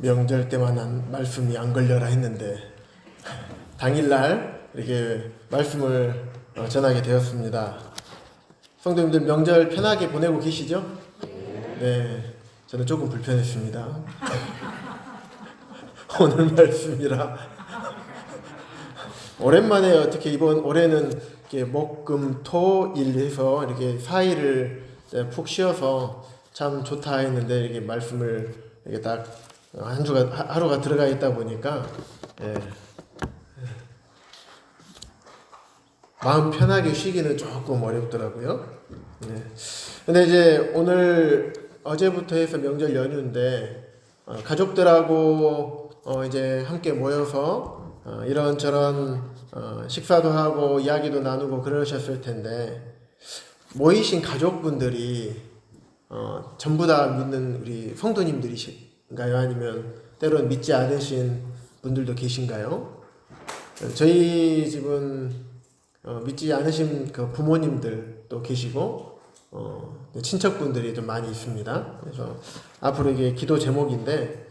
명절 때만 말씀이 안 걸려라 했는데 당일날 이렇게 말씀을 전하게 되었습니다. 성도님들 명절 편하게 보내고 계시죠? 네, 저는 조금 불편했습니다. 오늘 말씀이라 오랜만에 어떻게 이번 올해는 이렇게 목, 금, 토, 일 해서 이렇게 4일을 푹 쉬어서 참 좋다 했는데 이렇게 말씀을 이렇게 딱 한 주가 하루가 들어가 있다 보니까 마음 편하게 쉬기는 조금 어렵더라고요. 근데 이제 오늘 어제부터 해서 명절 연휴인데 가족들하고 이제 함께 모여서 이런저런 식사도 하고 이야기도 나누고 그러셨을 텐데 모이신 가족분들이 전부 다 믿는 우리 성도님들이신가요? 아니면 때로는 믿지 않으신 분들도 계신가요? 저희 집은 믿지 않으신 그 부모님들도 계시고 친척분들이 좀 많이 있습니다. 그래서 앞으로 이게 기도 제목인데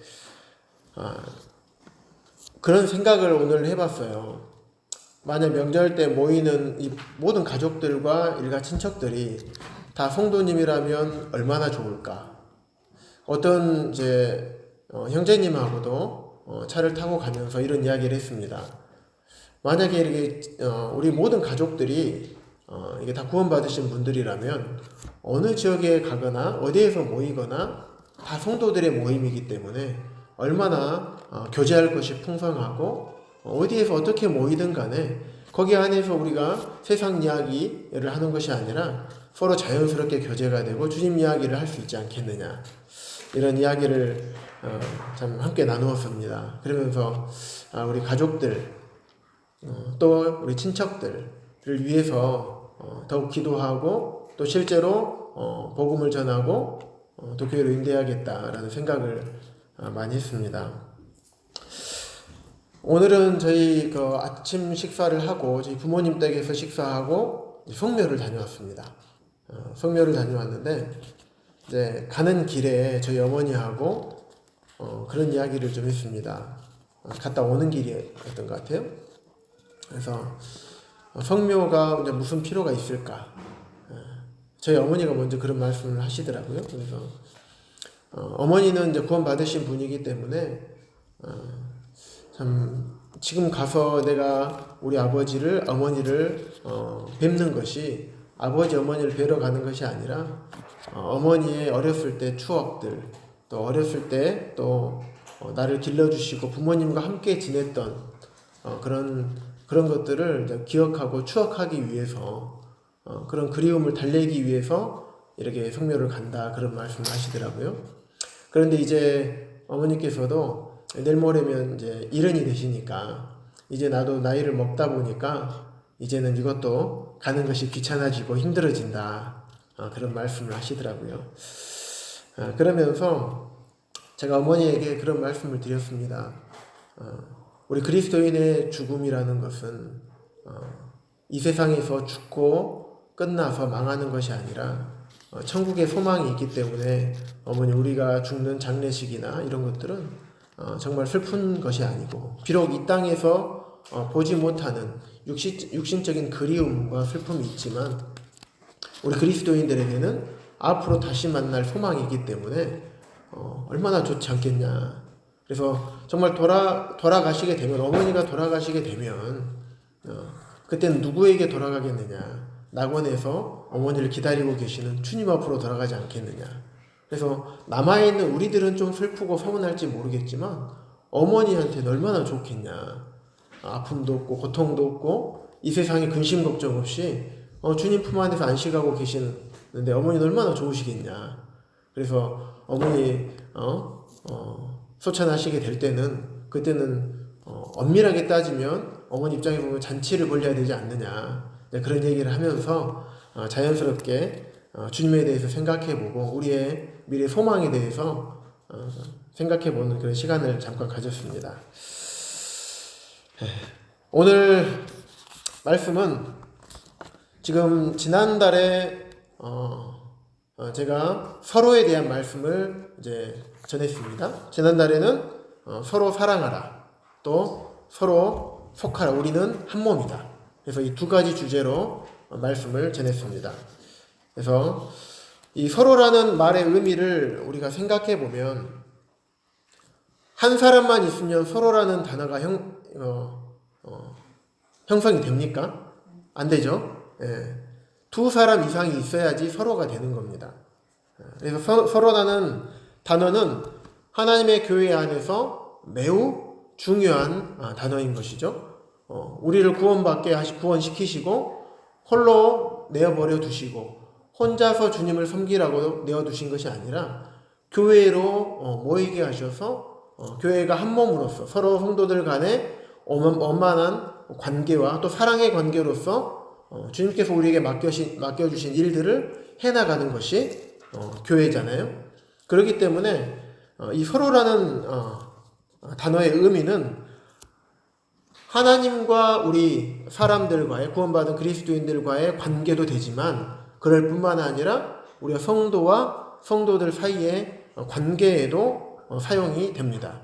그런 생각을 오늘 해봤어요. 만약 명절 때 모이는 이 모든 가족들과 일가 친척들이 다 성도님이라면 얼마나 좋을까? 어떤 이제 형제님하고도 차를 타고 가면서 이런 이야기를 했습니다. 만약에 이렇게 우리 모든 가족들이 이게 다 구원받으신 분들이라면 어느 지역에 가거나 어디에서 모이거나 다 성도들의 모임이기 때문에 얼마나 교제할 것이 풍성하고 어디에서 어떻게 모이든 간에 거기 안에서 우리가 세상 이야기를 하는 것이 아니라 서로 자연스럽게 교제가 되고 주님 이야기를 할 수 있지 않겠느냐, 이런 이야기를 참 함께 나누었습니다. 그러면서 우리 가족들 또 우리 친척들을 위해서 더욱 기도하고 또 실제로 복음을 전하고 또 교회로 인도해야겠다라는 생각을 많이 했습니다. 오늘은 저희 그 아침 식사를 하고 저희 부모님 댁에서 식사하고 성묘를 다녀왔습니다. 성묘를 다녀왔는데 이제 가는 길에 저희 어머니하고 그런 이야기를 좀 했습니다. 갔다 오는 길이었던 것 같아요. 그래서 성묘가 이제 무슨 필요가 있을까? 저희 어머니가 먼저 그런 말씀을 하시더라고요. 그래서 어머니는 이제 구원 받으신 분이기 때문에 참 지금 가서 내가 우리 아버지를 어머니를 뵙는 것이 아버지 어머니를 뵈러 가는 것이 아니라 어머니의 어렸을 때 추억들, 또 어렸을 때 또 나를 길러주시고 부모님과 함께 지냈던 그런 것들을 이제 기억하고 추억하기 위해서 그런 그리움을 달래기 위해서 이렇게 성묘를 간다, 그런 말씀을 하시더라고요. 그런데 이제 어머니께서도 내일 모레면 이제 일흔이 되시니까 이제 나도 나이를 먹다 보니까 이제는 이것도 가는 것이 귀찮아지고 힘들어진다, 그런 말씀을 하시더라고요. 그러면서 제가 어머니에게 그런 말씀을 드렸습니다. 우리 그리스도인의 죽음이라는 것은 이 세상에서 죽고 끝나서 망하는 것이 아니라 천국의 소망이 있기 때문에 어머니, 우리가 죽는 장례식이나 이런 것들은 정말 슬픈 것이 아니고 비록 이 땅에서 보지 못하는 육신적인 그리움과 슬픔이 있지만 우리 그리스도인들에게는 앞으로 다시 만날 소망이기 때문에 얼마나 좋지 않겠냐. 그래서 정말 돌아가시게 되면, 어머니가 돌아가시게 되면 그때는 누구에게 돌아가겠느냐? 낙원에서 어머니를 기다리고 계시는 주님 앞으로 돌아가지 않겠느냐. 그래서 남아있는 우리들은 좀 슬프고 서운할지 모르겠지만 어머니한테는 얼마나 좋겠냐. 아픔도 없고 고통도 없고 이 세상에 근심 걱정 없이 주님 품 안에서 안식하고 계시는데 어머니는 얼마나 좋으시겠냐. 그래서 어머니 소천하시게 될 때는, 그때는 엄밀하게 따지면 어머니 입장에 보면 잔치를 벌려야 되지 않느냐, 그런 얘기를 하면서 자연스럽게 주님에 대해서 생각해보고 우리의 미래 소망에 대해서 생각해보는 그런 시간을 잠깐 가졌습니다. 오늘 말씀은 지금 지난달에 제가 서로에 대한 말씀을 이제 전했습니다. 지난달에는 서로 사랑하라. 또 서로 속하라. 우리는 한 몸이다. 그래서 이 두 가지 주제로 말씀을 전했습니다. 그래서 이 서로라는 말의 의미를 우리가 생각해 보면 한 사람만 있으면 서로라는 단어가 형성이 됩니까? 안 되죠. 예. 두 사람 이상이 있어야지 서로가 되는 겁니다. 그래서 서로라는 단어는 하나님의 교회 안에서 매우 중요한 단어인 것이죠. 우리를 구원시키시고 홀로 내어버려 두시고 혼자서 주님을 섬기라고 내어두신 것이 아니라 교회로 모이게 하셔서 교회가 한 몸으로서 서로 성도들 간에 원만한 관계와 또 사랑의 관계로서 주님께서 우리에게 맡겨주신 일들을 해나가는 것이 교회잖아요. 그렇기 때문에 이 서로라는 단어의 의미는 하나님과 우리 사람들과의 구원받은 그리스도인들과의 관계도 되지만 그럴 뿐만 아니라 우리가 성도와 성도들 사이의 관계에도 사용이 됩니다.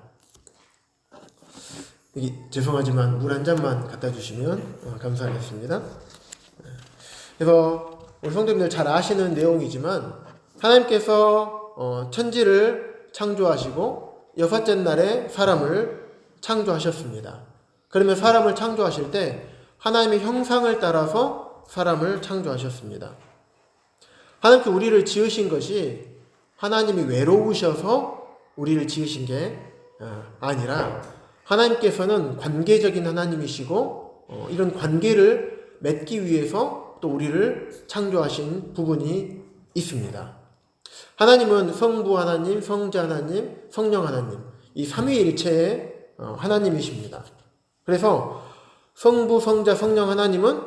죄송하지만 물 한 잔만 갖다 주시면 감사하겠습니다. 그래서 우리 성도님들 잘 아시는 내용이지만 하나님께서 천지를 창조하시고 여섯째 날에 사람을 창조하셨습니다. 그러면 사람을 창조하실 때 하나님의 형상을 따라서 사람을 창조하셨습니다. 하나님께 우리를 지으신 것이 하나님이 외로우셔서 우리를 지으신 게 아니라 하나님께서는 관계적인 하나님이시고 이런 관계를 맺기 위해서 또 우리를 창조하신 부분이 있습니다. 하나님은 성부 하나님, 성자 하나님, 성령 하나님 이 삼위일체의 하나님이십니다. 그래서 성부, 성자, 성령 하나님은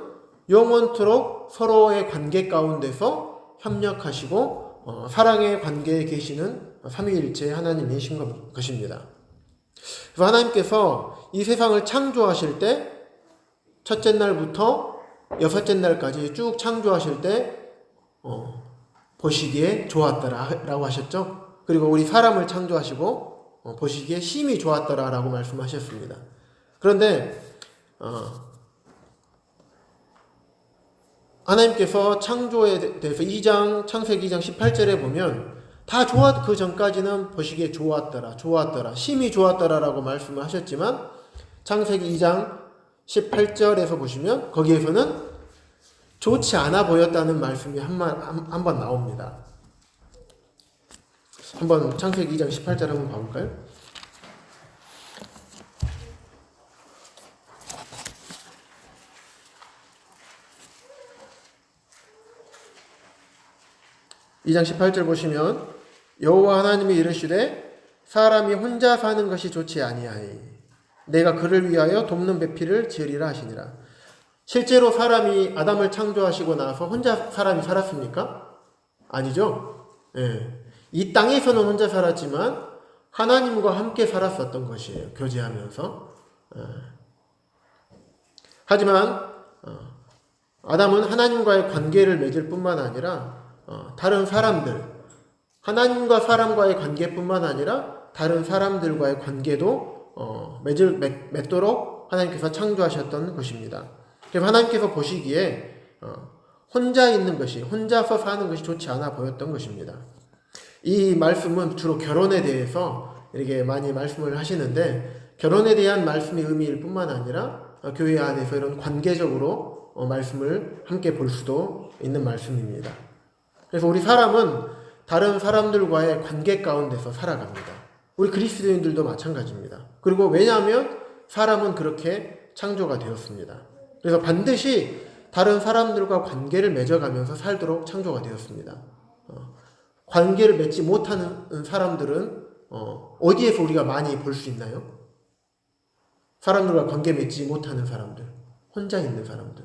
영원토록 서로의 관계 가운데서 협력하시고 사랑의 관계에 계시는 삼위일체의 하나님이신 것입니다. 그래서 하나님께서 이 세상을 창조하실 때 첫째 날부터 여섯째 날까지 쭉 창조하실 때 보시기에 좋았더라라고 하셨죠. 그리고 우리 사람을 창조하시고 보시기에 심히 좋았더라라고 말씀하셨습니다. 그런데 하나님께서 창조에 대해서 창세기 2장 18절에 보면 그 전까지는 보시기에 좋았더라, 심히 좋았더라라고 말씀을 하셨지만 창세기 2장 18절에서 보시면 거기에서는 좋지 않아 보였다는 말씀이 한 번 나옵니다. 한번 창세기 2장 18절 한번 봐볼까요? 이 장 18절 보시면 여호와 하나님이 이르시되 사람이 혼자 사는 것이 좋지 아니하니 내가 그를 위하여 돕는 배필을 지으리라 하시니라. 실제로 사람이 아담을 창조하시고 나서 혼자 사람이 살았습니까? 아니죠. 이 땅에서는 혼자 살았지만 하나님과 함께 살았었던 것이에요. 교제하면서. 하지만 아담은 하나님과의 관계를 맺을 뿐만 아니라 다른 사람들, 하나님과 사람과의 관계뿐만 아니라 다른 사람들과의 관계도 맺도록 하나님께서 창조하셨던 것입니다. 그래서 하나님께서 보시기에 혼자서 사는 것이 좋지 않아 보였던 것입니다. 이 말씀은 주로 결혼에 대해서 이렇게 많이 말씀을 하시는데 결혼에 대한 말씀의 의미일 뿐만 아니라 교회 안에서 이런 관계적으로 말씀을 함께 볼 수도 있는 말씀입니다. 그래서 우리 사람은 다른 사람들과의 관계 가운데서 살아갑니다. 우리 그리스도인들도 마찬가지입니다. 그리고 왜냐하면 사람은 그렇게 창조가 되었습니다. 그래서 반드시 다른 사람들과 관계를 맺어가면서 살도록 창조가 되었습니다. 관계를 맺지 못하는 사람들은 어디에서 우리가 많이 볼 수 있나요? 사람들과 관계 맺지 못하는 사람들, 혼자 있는 사람들.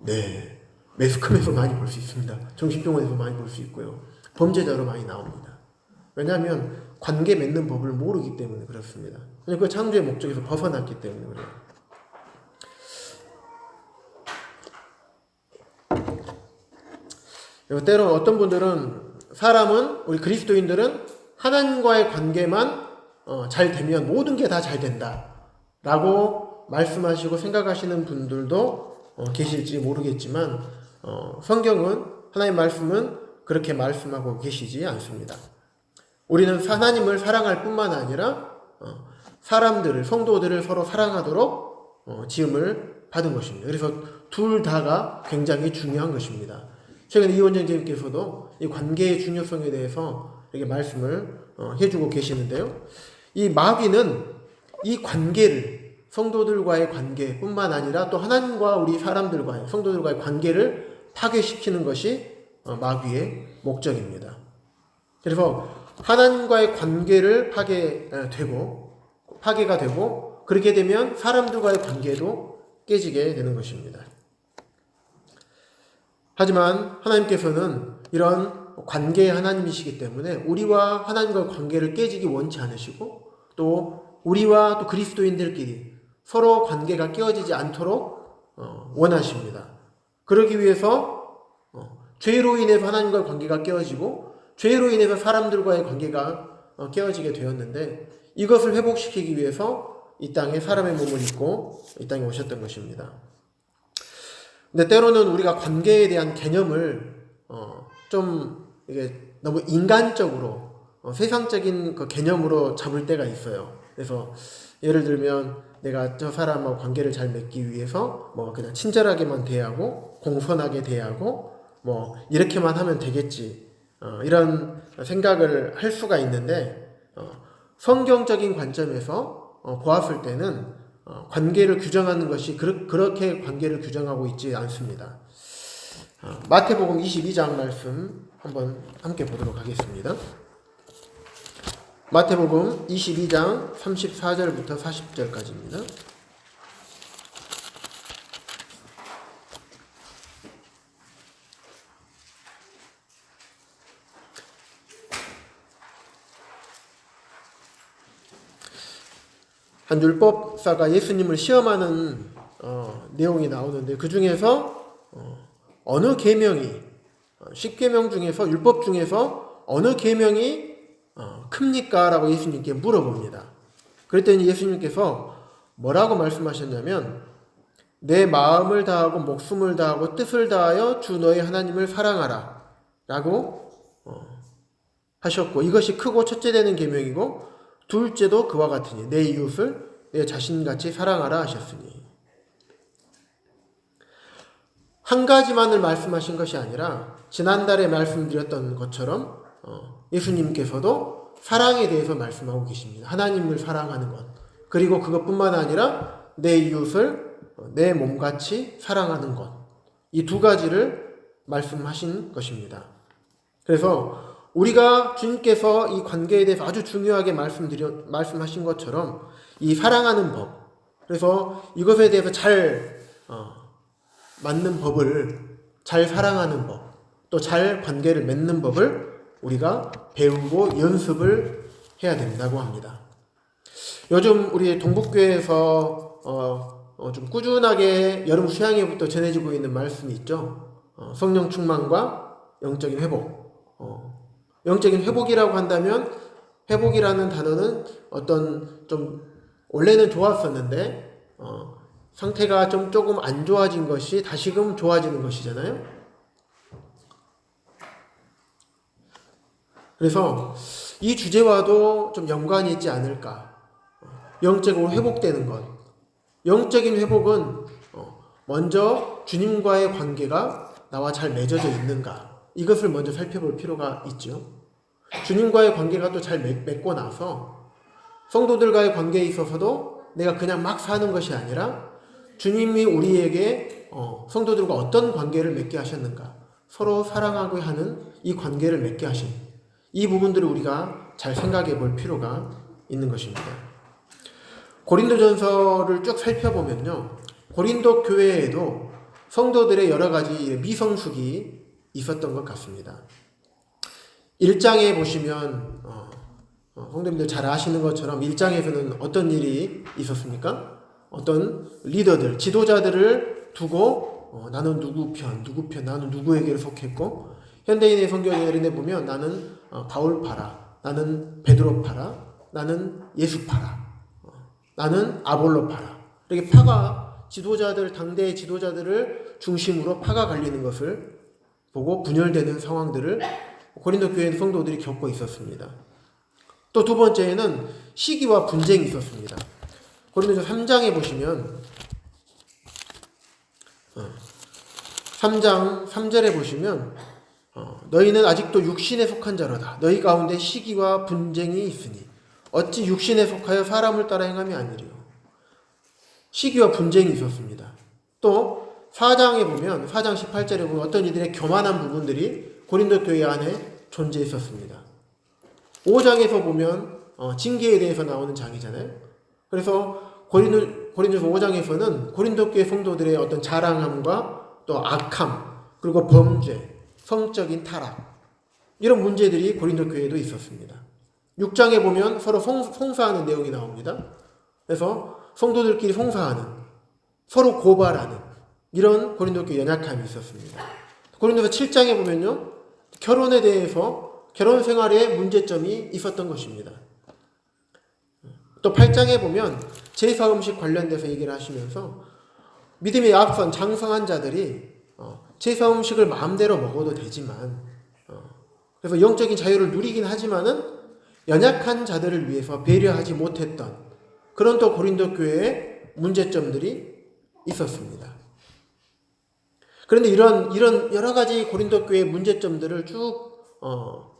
네. 매스컴에서 많이 볼 수 있습니다. 정신병원에서 많이 볼 수 있고요. 범죄자로 많이 나옵니다. 왜냐하면 관계 맺는 법을 모르기 때문에 그렇습니다. 그 창조의 목적에서 벗어났기 때문에 그래요. 때로 어떤 분들은 우리 그리스도인들은 하나님과의 관계만 잘 되면 모든 게 다 잘 된다 라고 말씀하시고 생각하시는 분들도 계실지 모르겠지만 성경은, 하나님의 말씀은 그렇게 말씀하고 계시지 않습니다. 우리는 하나님을 사랑할 뿐만 아니라 사람들을, 성도들을 서로 사랑하도록 지음을 받은 것입니다. 그래서 둘 다가 굉장히 중요한 것입니다. 최근에 이원정 선생님께서도 이 관계의 중요성에 대해서 이렇게 말씀을 해주고 계시는데요. 이 마귀는 이 관계를, 성도들과의 관계뿐만 아니라 또 하나님과 우리 사람들과의, 성도들과의 관계를 파괴시키는 것이 마귀의 목적입니다. 그래서 하나님과의 관계를 파괴가 되고 그렇게 되면 사람들과의 관계도 깨지게 되는 것입니다. 하지만 하나님께서는 이런 관계의 하나님이시기 때문에 우리와 하나님과의 관계를 깨지기 원치 않으시고 또 우리와 또 그리스도인들끼리 서로 관계가 깨어지지 않도록 원하십니다. 그러기 위해서 죄로 인해서 하나님과의 관계가 깨어지고 죄로 인해서 사람들과의 관계가 깨어지게 되었는데 이것을 회복시키기 위해서 이 땅에 사람의 몸을 입고 이 땅에 오셨던 것입니다. 근데 때로는 우리가 관계에 대한 개념을 좀 이게 너무 인간적으로 세상적인 그 개념으로 잡을 때가 있어요. 그래서 예를 들면 내가 저 사람하고 관계를 잘 맺기 위해서 뭐 그냥 친절하게만 대하고 공손하게 대하고 뭐 이렇게만 하면 되겠지, 이런 생각을 할 수가 있는데 성경적인 관점에서 보았을 때는 관계를 규정하는 것이 그렇게 관계를 규정하고 있지 않습니다. 마태복음 22장 말씀 한번 함께 보도록 하겠습니다. 마태복음 22장 34절부터 40절까지입니다. 한 율법사가 예수님을 시험하는 내용이 나오는데 그 중에서 어느 계명이, 10계명 중에서, 율법 중에서 어느 계명이 큽니까? 라고 예수님께 물어봅니다. 그랬더니 예수님께서 뭐라고 말씀하셨냐면 내 마음을 다하고 목숨을 다하고 뜻을 다하여 주 너의 하나님을 사랑하라 라고 하셨고, 이것이 크고 첫째 되는 계명이고 둘째도 그와 같으니 내 이웃을 내 자신같이 사랑하라 하셨으니, 한 가지만을 말씀하신 것이 아니라 지난달에 말씀드렸던 것처럼 예수님께서도 사랑에 대해서 말씀하고 계십니다. 하나님을 사랑하는 것, 그리고 그것뿐만 아니라 내 이웃을 내 몸같이 사랑하는 것, 이 두 가지를 말씀하신 것입니다. 그래서 우리가 주님께서 이 관계에 대해서 아주 중요하게 말씀하신 것처럼 이 사랑하는 법, 그래서 이것에 대해서 잘 맞는 법을, 잘 사랑하는 법, 또 잘 관계를 맺는 법을 우리가 배우고 연습을 해야 된다고 합니다. 요즘 우리 동북교회에서 좀 꾸준하게 여름 수양회부터 전해지고 있는 말씀이 있죠. 성령 충만과 영적인 회복. 영적인 회복이라고 한다면, 회복이라는 단어는 어떤 좀 원래는 좋았었는데 상태가 조금 안 좋아진 것이 다시금 좋아지는 것이잖아요. 그래서 이 주제와도 좀 연관이 있지 않을까. 영적으로 회복되는 것. 영적인 회복은 먼저 주님과의 관계가 나와 잘 맺어져 있는가, 이것을 먼저 살펴볼 필요가 있죠. 주님과의 관계가 또 잘 맺고 나서 성도들과의 관계에 있어서도 내가 그냥 막 사는 것이 아니라 주님이 우리에게 성도들과 어떤 관계를 맺게 하셨는가, 서로 사랑하고 하는 이 관계를 맺게 하신 이 부분들을 우리가 잘 생각해 볼 필요가 있는 것입니다. 고린도전서를 쭉 살펴보면요, 고린도 교회에도 성도들의 여러 가지 미성숙이 있었던 것 같습니다. 1장에 보시면 성도님들 잘 아시는 것처럼 1장에서는 어떤 일이 있었습니까? 어떤 리더들, 지도자들을 두고 나는 누구 편, 나는 누구에게 속했고, 현대인의 성경에 보면 나는 바울파라, 나는 베드로파라, 나는 예수파라. 나는 아볼로파라. 이렇게 파가 지도자들, 당대의 지도자들을 중심으로 파가 갈리는 것을 보고 분열되는 상황들을 고린도 교회 성도들이 겪고 있었습니다. 또 두 번째에는 시기와 분쟁이 있었습니다. 고린도서 3장에 보시면 3장 3절에 보시면 너희는 아직도 육신에 속한 자로다. 너희 가운데 시기와 분쟁이 있으니 어찌 육신에 속하여 사람을 따라 행함이 아니리요. 시기와 분쟁이 있었습니다. 또 4장에 보면 4장 18절에 보면 어떤 이들의 교만한 부분들이 고린도 교회 안에 존재했었습니다. 5장에서 보면 징계에 대해서 나오는 장이잖아요. 그래서 고린도서 5장에서는 고린도 교회 성도들의 어떤 자랑함과 또 악함, 그리고 범죄, 성적인 타락, 이런 문제들이 고린도 교회에도 있었습니다. 6장에 보면 서로 송사하는 내용이 나옵니다. 그래서 성도들끼리 송사하는, 서로 고발하는 이런 고린도 교회 연약함이 있었습니다. 고린도서 7장에 보면요, 결혼에 대해서 결혼 생활에 문제점이 있었던 것입니다. 또 8장에 보면 제사 음식 관련돼서 얘기를 하시면서 믿음의 앞선 장성한 자들이 제사 음식을 마음대로 먹어도 되지만 그래서 영적인 자유를 누리긴 하지만은 연약한 자들을 위해서 배려하지 못했던 그런 또 고린도 교회의 문제점들이 있었습니다. 그런데 이런 여러 가지 고린도 교회의 문제점들을 쭉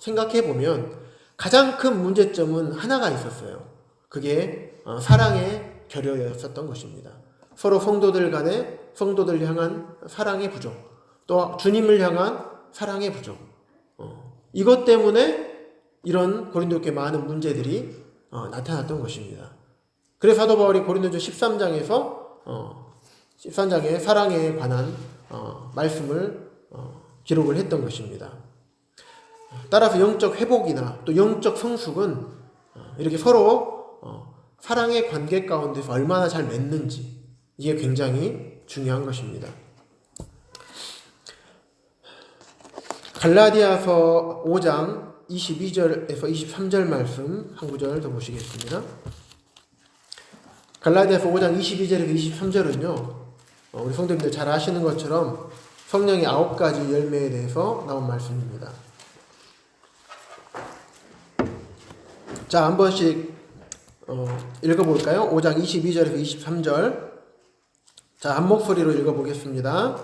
생각해 보면 가장 큰 문제점은 하나가 있었어요. 그게 사랑의 결여였었던 것입니다. 서로 성도들 간에 성도들 향한 사랑의 부족, 또 주님을 향한 사랑의 부족. 이것 때문에 이런 고린도 교회 많은 문제들이 나타났던 것입니다. 그래서 사도 바울이 고린도서 13장에 사랑에 관한 말씀을 기록을 했던 것입니다. 따라서 영적 회복이나 또 영적 성숙은 이렇게 서로 사랑의 관계 가운데서 얼마나 잘 맺는지, 이게 굉장히 중요한 것입니다. 갈라디아서 5장 22절에서 23절 말씀 한 구절 더 보시겠습니다. 갈라디아서 5장 22절에서 23절은요, 우리 성도님들 잘 아시는 것처럼 성령의 9가지 열매에 대해서 나온 말씀입니다. 자, 한 번씩 읽어볼까요? 5장 22절에서 23절. 자, 한 목소리로 읽어보겠습니다.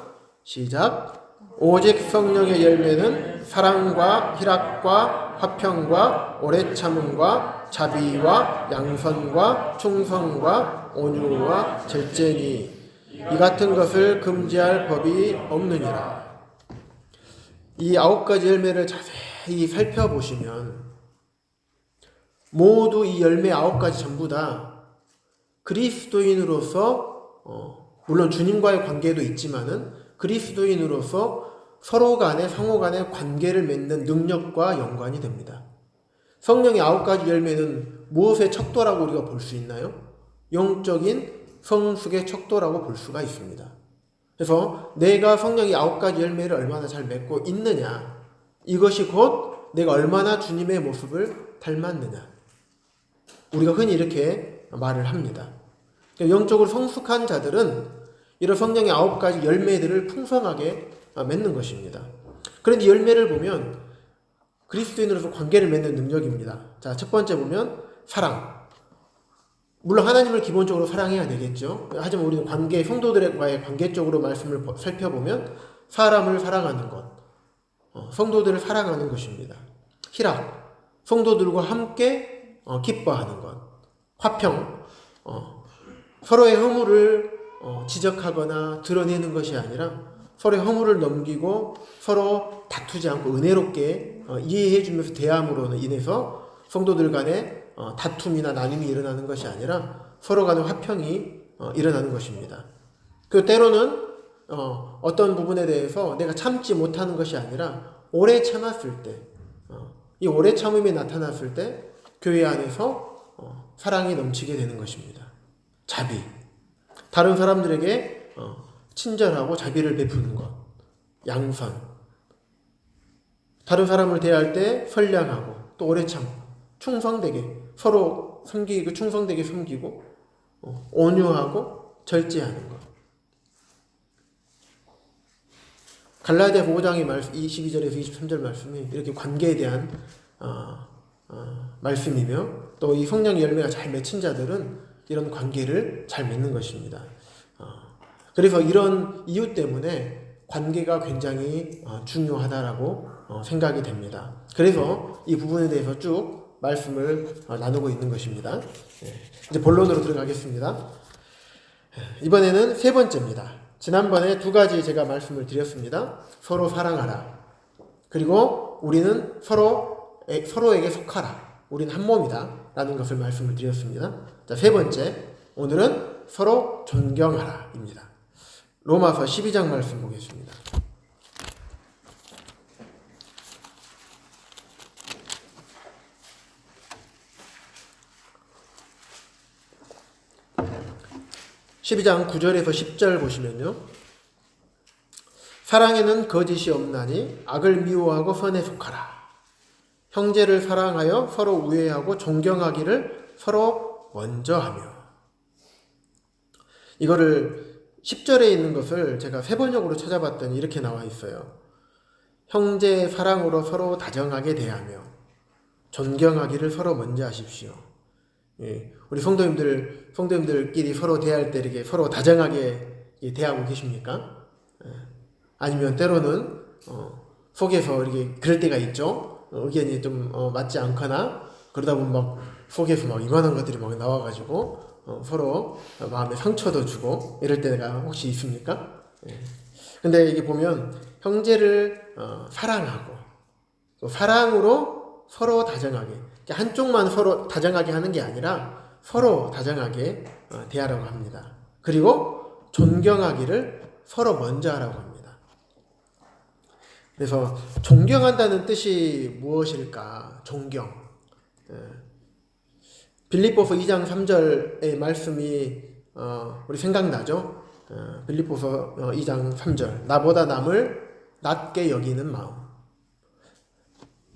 시작. 오직 성령의 열매는 사랑과 희락과 화평과 오래 참음과 자비와 양선과 충성과 온유와 절제니 이 같은 것을 금지할 법이 없느니라. 이 9가지 열매를 자세히 살펴보시면 모두 이 열매 9가지 전부 다 그리스도인으로서 물론 주님과의 관계도 있지만은 그리스도인으로서 서로 간의 상호 간의 관계를 맺는 능력과 연관이 됩니다. 성령의 9가지 열매는 무엇의 척도라고 우리가 볼 수 있나요? 영적인 성숙의 척도라고 볼 수가 있습니다. 그래서 내가 성령의 9가지 열매를 얼마나 잘 맺고 있느냐, 이것이 곧 내가 얼마나 주님의 모습을 닮았느냐, 우리가 흔히 이렇게 말을 합니다. 영적으로 성숙한 자들은 이런 성령의 9가지 열매들을 풍성하게 맺는 것입니다. 그런데 열매를 보면 그리스도인으로서 관계를 맺는 능력입니다. 자, 첫 번째 보면 사랑. 물론 하나님을 기본적으로 사랑해야 되겠죠. 하지만 우리는 관계, 성도들과의 관계적으로 말씀을 살펴보면 사람을 사랑하는 것, 성도들을 사랑하는 것입니다. 희락, 성도들과 함께 기뻐하는 것. 화평, 서로의 허물을 지적하거나 드러내는 것이 아니라 서로의 허물을 넘기고 서로 다투지 않고 은혜롭게 이해해주면서 대함으로 인해서 성도들 간에 다툼이나 나눔이 일어나는 것이 아니라 서로 간의 화평이 일어나는 것입니다. 그 때로는 어떤 부분에 대해서 내가 참지 못하는 것이 아니라 오래 참았을 때, 이 오래 참음이 나타났을 때 교회 안에서 사랑이 넘치게 되는 것입니다. 자비, 다른 사람들에게 친절하고 자비를 베푸는 것. 양선, 다른 사람을 대할 때 선량하고 또 오래 참고 충성되게 서로 섬기고 충성되게 섬기고 온유하고 절제하는 것. 갈라디아서 5장의 말씀 22절에서 23절 말씀이 이렇게 관계에 대한 말씀이며 또 이 성령의 열매가 잘 맺힌 자들은 이런 관계를 잘 맺는 것입니다. 그래서 이런 이유 때문에 관계가 굉장히 중요하다라고 생각이 됩니다. 그래서 이 부분에 대해서 쭉 말씀을 나누고 있는 것입니다. 이제 본론으로 들어가겠습니다. 이번에는 세 번째입니다. 지난번에 두 가지 제가 말씀을 드렸습니다. 서로 사랑하라. 그리고 우리는 서로에게 속하라. 우리는 한 몸이다. 라는 것을 말씀을 드렸습니다. 자, 세 번째. 오늘은 서로 존경하라. 입니다. 로마서 12장 말씀 보겠습니다. (12장) 9절에서 10절 보시면요. 사랑에는 거짓이 없나니 악을 미워하고 선에 속하라. 형제를 사랑하여 서로 우애하고 존경하기를 서로 먼저 하며. 이거를 10절에 있는 것을 제가 세 번역으로 찾아봤더니 이렇게 나와 있어요. 형제의 사랑으로 서로 다정하게 대하며 존경하기를 서로 먼저 하십시오. 예, 우리 성도님들끼리 서로 대할 때 이렇게 서로 다정하게 대하고 계십니까? 예, 아니면 때로는 속에서 이렇게 그럴 때가 있죠. 의견이 좀 맞지 않거나 그러다 보면 막 속에서 막 이만한 것들이 막 나와가지고 서로 마음에 상처도 주고 이럴 때가 혹시 있습니까? 예. 근데 이게 보면 형제를 사랑하고 또 사랑으로 서로 다정하게 한쪽만 서로 다정하게 하는 게 아니라 서로 다정하게 대하라고 합니다. 그리고 존경하기를 서로 먼저 하라고 합니다. 그래서 존경한다는 뜻이 무엇일까? 존경. 빌립보서 2장 3절의 말씀이 우리 생각나죠? 빌립보서 2장 3절. 나보다 남을 낮게 여기는 마음.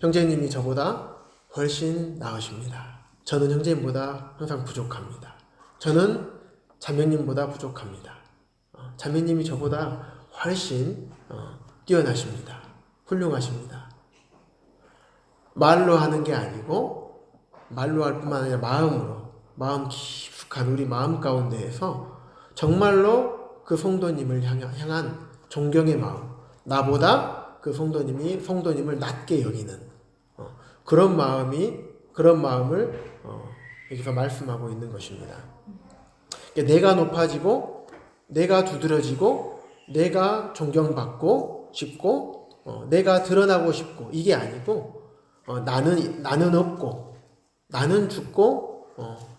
형제님이 저보다 훨씬 나으십니다. 저는 형제님보다 항상 부족합니다. 저는 자매님보다 부족합니다. 자매님이 저보다 훨씬 뛰어나십니다. 훌륭하십니다. 말로 하는 게 아니고 말로 할 뿐만 아니라 마음으로 마음 깊숙한 우리 마음 가운데에서 정말로 그 성도님을 향한 존경의 마음, 나보다 그 성도님을 낮게 여기는 그런 마음을 여기서 말씀하고 있는 것입니다. 내가 높아지고 내가 두드러지고 내가 존경받고 싶고 내가 드러나고 싶고 이게 아니고 나는 없고 나는 죽고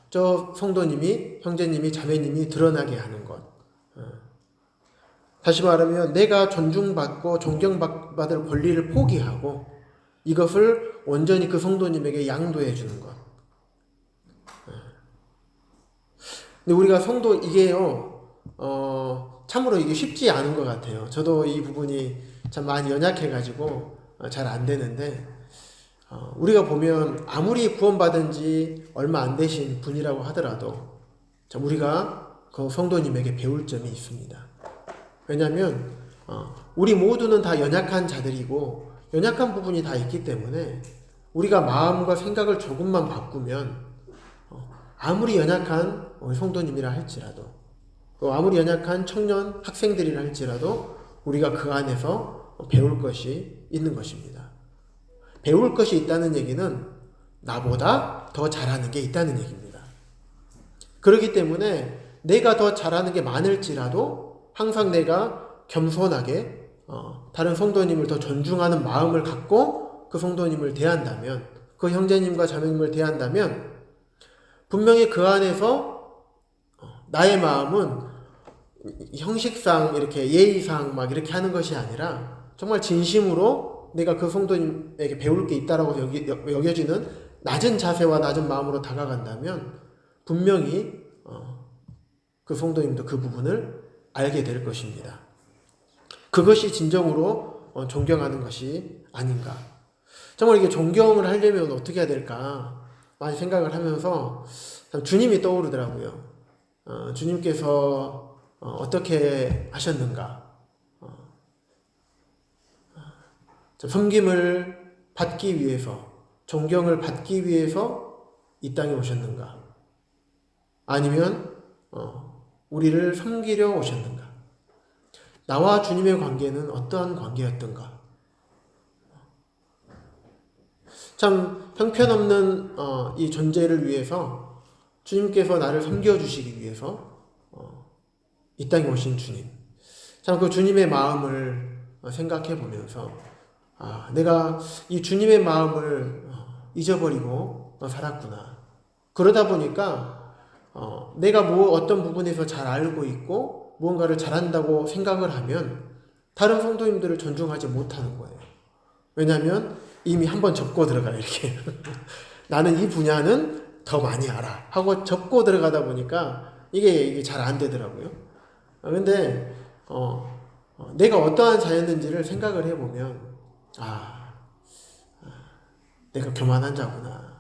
저 성도님이 형제님이 자매님이 드러나게 하는 것. 다시 말하면 내가 존중받고 존경받을 권리를 포기하고 이것을 온전히 그 성도님에게 양도해 주는 것. 근데 우리가 성도 이게요, 참으로 이게 쉽지 않은 것 같아요. 저도 이 부분이 참 많이 연약해가지고 잘 안 되는데, 우리가 보면 아무리 구원받은 지 얼마 안 되신 분이라고 하더라도 참 우리가 그 성도님에게 배울 점이 있습니다. 왜냐하면 우리 모두는 다 연약한 자들이고 연약한 부분이 다 있기 때문에 우리가 마음과 생각을 조금만 바꾸면 아무리 연약한 성도님이라 할지라도 또 아무리 연약한 청년 학생들이라 할지라도 우리가 그 안에서 배울 것이 있는 것입니다. 배울 것이 있다는 얘기는 나보다 더 잘하는 게 있다는 얘기입니다. 그렇기 때문에 내가 더 잘하는 게 많을지라도 항상 내가 겸손하게 다른 성도님을 더 존중하는 마음을 갖고 그 성도님을 대한다면, 그 형제님과 자매님을 대한다면 분명히 그 안에서 나의 마음은 형식상 이렇게 예의상 막 이렇게 하는 것이 아니라 정말 진심으로 내가 그 성도님에게 배울 게 있다라고 여겨지는 낮은 자세와 낮은 마음으로 다가간다면 분명히 그 성도님도 그 부분을 알게 될 것입니다. 그것이 진정으로 존경하는 것이 아닌가. 정말 이게 존경을 하려면 어떻게 해야 될까? 많이 생각을 하면서 참 주님이 떠오르더라고요. 주님께서 어떻게 하셨는가? 섬김을 받기 위해서, 존경을 받기 위해서 이 땅에 오셨는가? 아니면 우리를 섬기려 오셨는가? 나와 주님의 관계는 어떠한 관계였던가? 참 형편없는 이 존재를 위해서 주님께서 나를 섬겨주시기 위해서 이 땅에 오신 주님. 참 그 주님의 마음을 생각해 보면서 내가 이 주님의 마음을 잊어버리고 살았구나. 그러다 보니까 내가 어떤 부분에서 잘 알고 있고 무언가를 잘한다고 생각을 하면 다른 성도님들을 존중하지 못하는 거예요. 왜냐하면 이미 한번 접고 들어가요, 이렇게. 나는 이 분야는 더 많이 알아 하고 접고 들어가다 보니까 이게 잘 안 되더라고요. 근데 내가 어떠한 자였는지를 생각을 해보면 내가 교만한 자구나.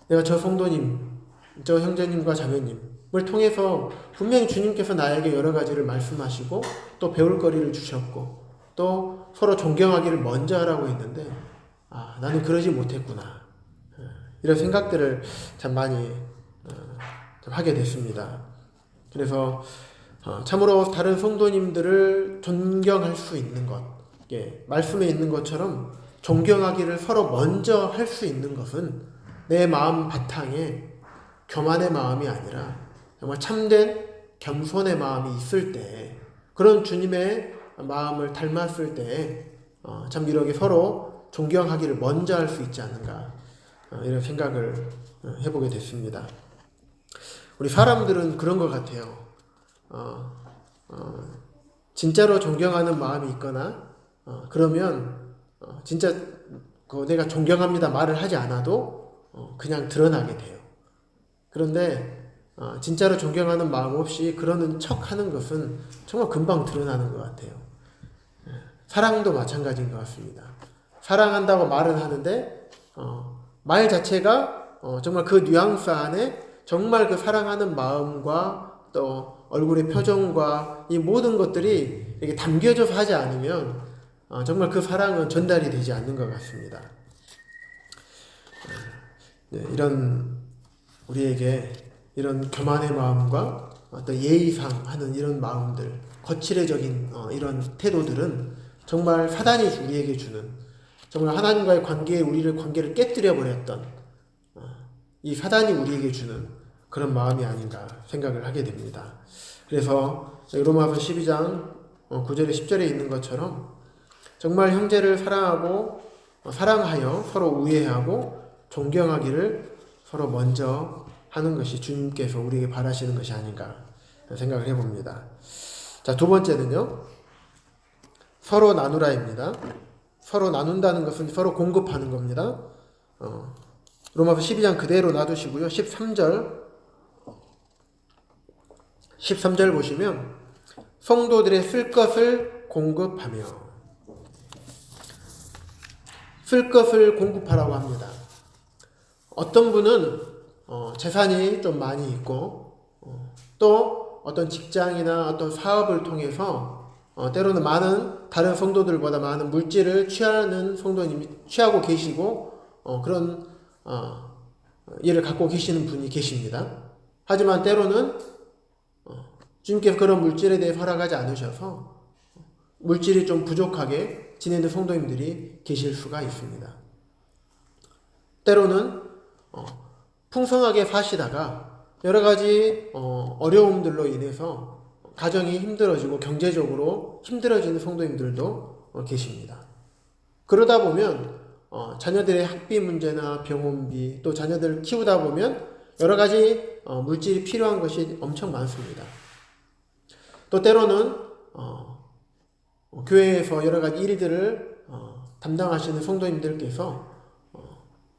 내가 저 성도님, 저 형제님과 자매님을 통해서 분명히 주님께서 나에게 여러 가지를 말씀하시고 또 배울 거리를 주셨고 또 서로 존경하기를 먼저 하라고 했는데 나는 그러지 못했구나. 이런 생각들을 참 많이 좀 하게 됐습니다. 그래서 참으로 다른 성도님들을 존경할 수 있는 것, 말씀에 있는 것처럼 존경하기를 서로 먼저 할 수 있는 것은 내 마음 바탕에 교만의 마음이 아니라 정말 참된 겸손의 마음이 있을 때, 그런 주님의 마음을 닮았을 때 참 이렇게 서로 존경하기를 먼저 할 수 있지 않는가, 이런 생각을 해보게 됐습니다. 우리 사람들은 그런 것 같아요. 진짜로 존경하는 마음이 있거나 그러면 진짜 내가 존경합니다 말을 하지 않아도 그냥 드러나게 돼요. 그런데 진짜로 존경하는 마음 없이 그러는 척 하는 것은 정말 금방 드러나는 것 같아요. 사랑도 마찬가지인 것 같습니다. 사랑한다고 말은 하는데 말 자체가 정말 그 뉘앙스 안에 정말 그 사랑하는 마음과 또 얼굴의 표정과 이 모든 것들이 이렇게 담겨져서 하지 않으면 정말 그 사랑은 전달이 되지 않는 것 같습니다. 이런 우리에게 이런 교만의 마음과 어떤 예의상 하는 이런 마음들, 거칠해적인 이런 태도들은 정말 사단이 우리에게 주는, 정말 하나님과의 관계를 깨뜨려 버렸던 이 사단이 우리에게 주는 그런 마음이 아닌가 생각을 하게 됩니다. 그래서 로마서 12장 9절에 10절에 있는 것처럼 정말 형제를 사랑하여 서로 우애하고 존경하기를 서로 먼저 하는 것이 주님께서 우리에게 바라시는 것이 아닌가 생각을 해봅니다. 자, 두 번째는요, 서로 나누라입니다. 서로 나눈다는 것은 서로 공급하는 겁니다. 로마서 12장 그대로 놔두시고요. 13절 보시면 성도들의 쓸 것을 공급하며, 쓸 것을 공급하라고 합니다. 어떤 분은 재산이 좀 많이 있고 또 어떤 직장이나 어떤 사업을 통해서 때로는 많은 다른 성도들보다 많은 물질을 취하는 성도님이 취하고 계시고 그런 일을 갖고 계시는 분이 계십니다. 하지만 때로는 주님께서 그런 물질에 대해 허락하지 않으셔서 물질이 좀 부족하게 지내는 성도님들이 계실 수가 있습니다. 때로는 풍성하게 사시다가 여러 가지 어려움들로 인해서 가정이 힘들어지고 경제적으로 힘들어지는 성도님들도 계십니다. 그러다 보면 자녀들의 학비 문제나 병원비, 또 자녀들을 키우다 보면 여러 가지 물질이 필요한 것이 엄청 많습니다. 또 때로는 교회에서 여러 가지 일들을 담당하시는 성도님들께서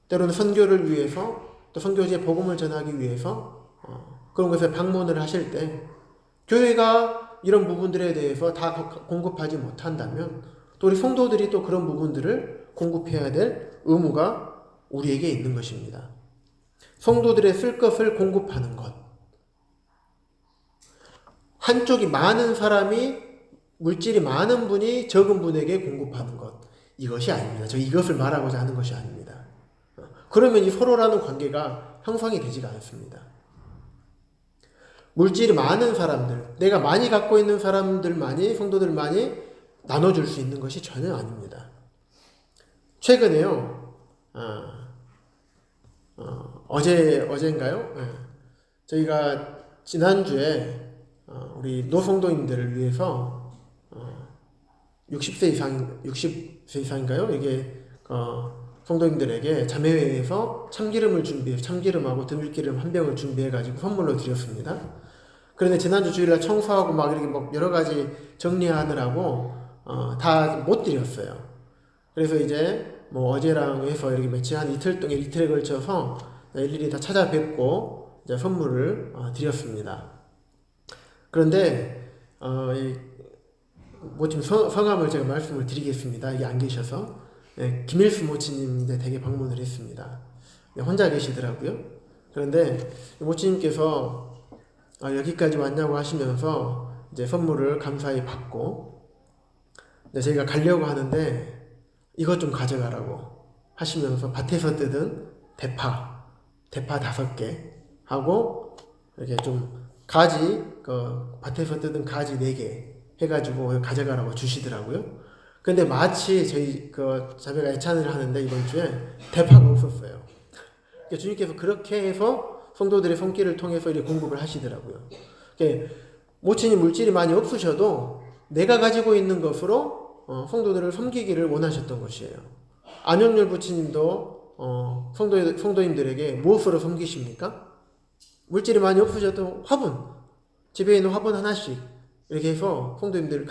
때로는 선교를 위해서 또 선교지에 복음을 전하기 위해서 그런 것에 방문을 하실 때 교회가 이런 부분들에 대해서 다 공급하지 못한다면 또 우리 성도들이 또 그런 부분들을 공급해야 될 의무가 우리에게 있는 것입니다. 성도들의 쓸 것을 공급하는 것. 한쪽이 많은 사람이 물질이 많은 분이 적은 분에게 공급하는 것. 이것이 아닙니다. 저 이것을 말하고자 하는 것이 아닙니다. 그러면 이 서로라는 관계가 형성이 되지가 않습니다. 물질이 많은 사람들, 내가 많이 갖고 있는 사람들만이, 성도들만이 나눠줄 수 있는 것이 전혀 아닙니다. 최근에요, 어제인가요? 저희가 지난주에 우리 노성도인들을 위해서 60세 이상인가요? 이게 성도인들에게 자매회에서 참기름하고 들기름 한 병을 준비해가지고 선물로 드렸습니다. 그런데 지난주 주일날 청소하고 막 이렇게 뭐 여러 가지 정리하느라고 다 못 드렸어요. 그래서 이제 뭐 어제랑 해서 이렇게 며칠 한 이틀에 걸쳐서 일일이 다 찾아뵙고 이제 선물을 드렸습니다. 그런데 모침 성함을 제가 말씀을 드리겠습니다. 이게 안 계셔서 김일수 모치님 댁에 방문을 했습니다. 혼자 계시더라고요. 그런데 모치님께서 여기까지 왔냐고 하시면서 이제 선물을 감사히 받고 저희가 가려고 하는데 이것 좀 가져가라고 하시면서 밭에서 뜯은 대파 5개 하고 이렇게 좀 가지 밭에서 뜯은 가지 4개 해가지고 가져가라고 주시더라고요. 근데 마치 저희 자매가 애찬을 하는데 이번 주에 대파가 없었어요. 그러니까 주님께서 그렇게 해서 성도들의 손길을 통해서 이렇게 공급을 하시더라고요. 그러니까 모친이 물질이 많이 없으셔도 내가 가지고 있는 것으로 성도들을 섬기기를 원하셨던 것이에요. 안영렬 부치님도 성도님들에게 무엇으로 섬기십니까? 물질이 많이 없으셔도 화분, 집에 있는 화분 하나씩 이렇게 해서 성도님들을